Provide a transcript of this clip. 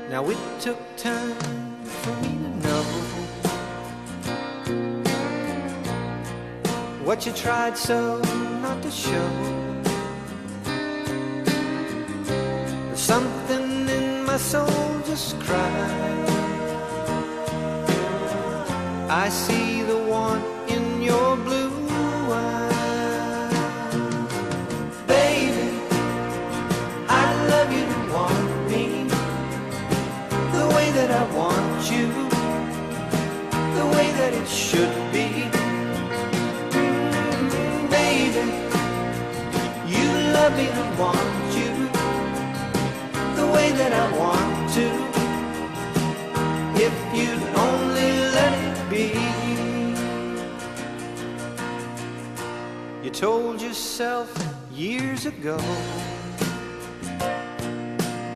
Now it took time for me to know what you tried so not to show. Something in my soul just cried. I see the want in your blue eyes. Baby, I love you to want me the way that I want you, the way that it should be. Baby, you love me to want you the way that I want to, if you'd only let it be. You told yourself years ago